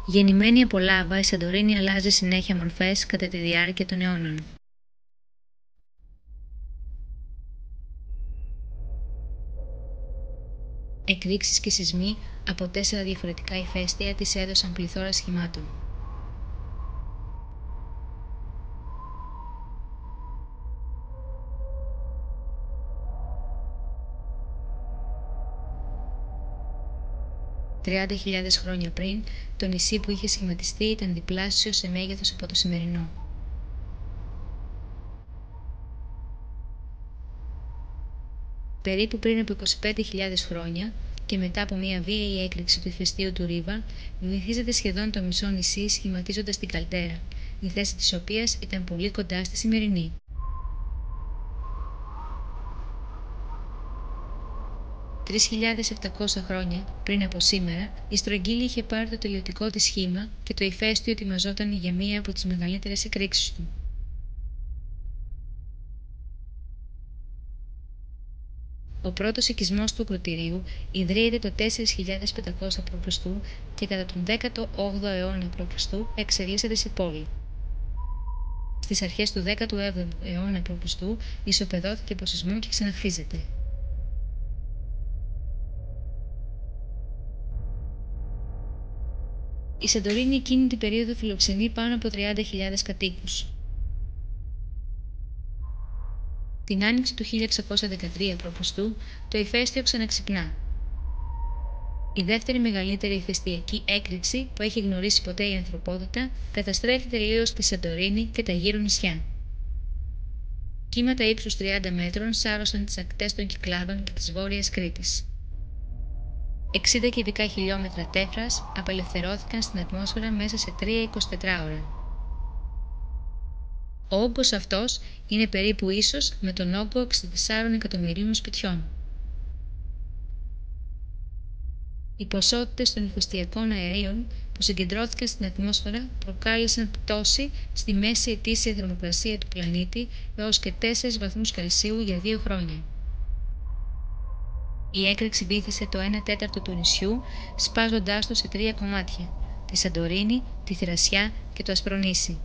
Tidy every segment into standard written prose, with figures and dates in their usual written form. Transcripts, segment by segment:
Γεννημένη από λάβα, η Σαντορίνη αλλάζει συνέχεια μορφές κατά τη διάρκεια των αιώνων. Εκρήξεις και σεισμοί από 4 διαφορετικά ηφαίστεια της έδωσαν πληθώρα σχημάτων. «30.000 χρόνια πριν, το νησί που είχε σχηματιστεί ήταν διπλάσιο σε μέγεθος από το σημερινό. Περίπου πριν από 25.000 χρόνια και μετά από μια βίαιη έκρηξη του ηφαιστείου του Ρίβα, βυθίζεται σχεδόν το μισό νησί σχηματίζοντας την καλτέρα, η θέση της οποίας ήταν πολύ κοντά στη σημερινή. «3.700 χρόνια πριν από σήμερα, η στρογγύλη είχε πάρει το τελειωτικό της σχήμα και το ηφαίστειο ετοιμαζόταν για μία από τις μεγαλύτερες εκρήξεις του. Ο πρώτος οικισμός του ακρωτηρίου ιδρύεται το 4.500 π.Χ. και κατά τον 18ο αιώνα π.Χ. εξελίσσεται σε πόλη. Στις αρχές του 17ου αιώνα π.Χ. ισοπεδώθηκε από σεισμό και ξαναχτίζεται. Η Σαντορίνη εκείνη την περίοδο φιλοξενεί πάνω από 30.000 κατοίκους. Την άνοιξη του 1613 π.Χ. το ηφαίστειο ξαναξυπνά. Η δεύτερη μεγαλύτερη ηφαιστειακή έκρηξη που έχει γνωρίσει ποτέ η ανθρωπότητα καταστρέφει τελείως τη Σαντορίνη και τα γύρω νησιά. Κύματα ύψους 30 μέτρων σάρωσαν τις ακτές των Κυκλάδων και της Βόρειας Κρήτης. 60 κυβικά χιλιόμετρα τέφρας απελευθερώθηκαν στην ατμόσφαιρα μέσα σε 3 24 ώρα. Ο όγκος αυτός είναι περίπου ίσος με τον όγκο 64 εκατομμυρίων σπιτιών. Οι ποσότητες των ηφαιστειακών αερίων που συγκεντρώθηκαν στην ατμόσφαιρα προκάλεσαν πτώση στη μέση ετήσια θερμοκρασία του πλανήτη έως και 4 βαθμούς Κελσίου για 2 χρόνια. Η έκρηξη βύθισε το 1/4 του νησιού, σπάζοντάς το σε 3 κομμάτια: τη Σαντορίνη, τη Θηρασιά και το Ασπρονήσι.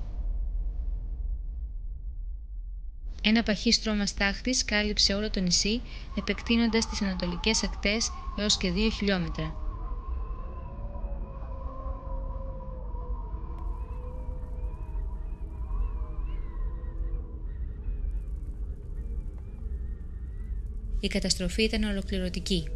Ένα παχύ στρώμα στάχτης κάλυψε όλο το νησί, επεκτείνοντας τις ανατολικές ακτές έως και 2 χιλιόμετρα. Η καταστροφή ήταν ολοκληρωτική.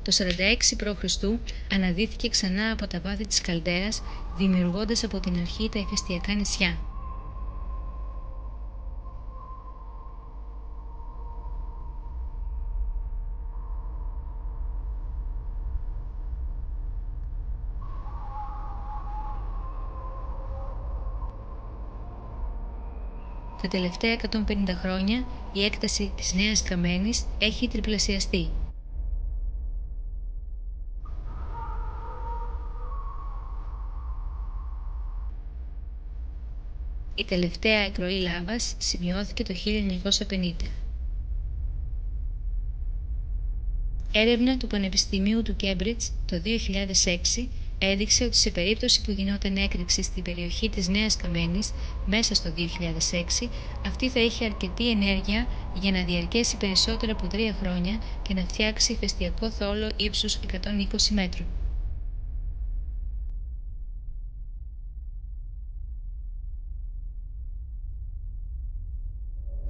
Το 46 π.Χ. αναδύθηκε ξανά από τα βάθη της καλντέρας, δημιουργώντας από την αρχή τα ηφαιστειακά νησιά. Τα τελευταία 150 χρόνια η έκταση της Νέας Καμένης έχει τριπλασιαστεί. Η τελευταία εκροή λάβας σημειώθηκε το 1950. Έρευνα του Πανεπιστημίου του Κέμπριτζ το 2006 έδειξε ότι σε περίπτωση που γινόταν έκρηξη στην περιοχή της Νέας Καμένης μέσα στο 2006, αυτή θα είχε αρκετή ενέργεια για να διαρκέσει περισσότερο από 3 χρόνια και να φτιάξει ηφαιστειακό θόλο ύψους 120 μέτρων.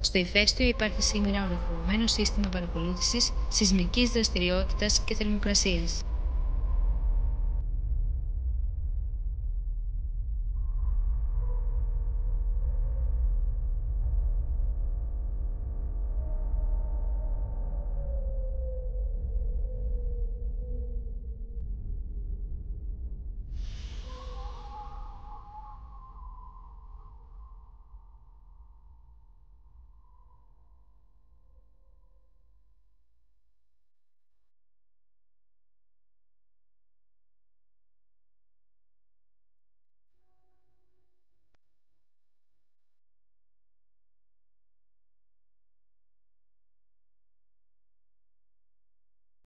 Στο ηφαίστειο υπάρχει σήμερα ολοκληρωμένο σύστημα παρακολούθησης σεισμικής δραστηριότητας και θερμοκρασίας.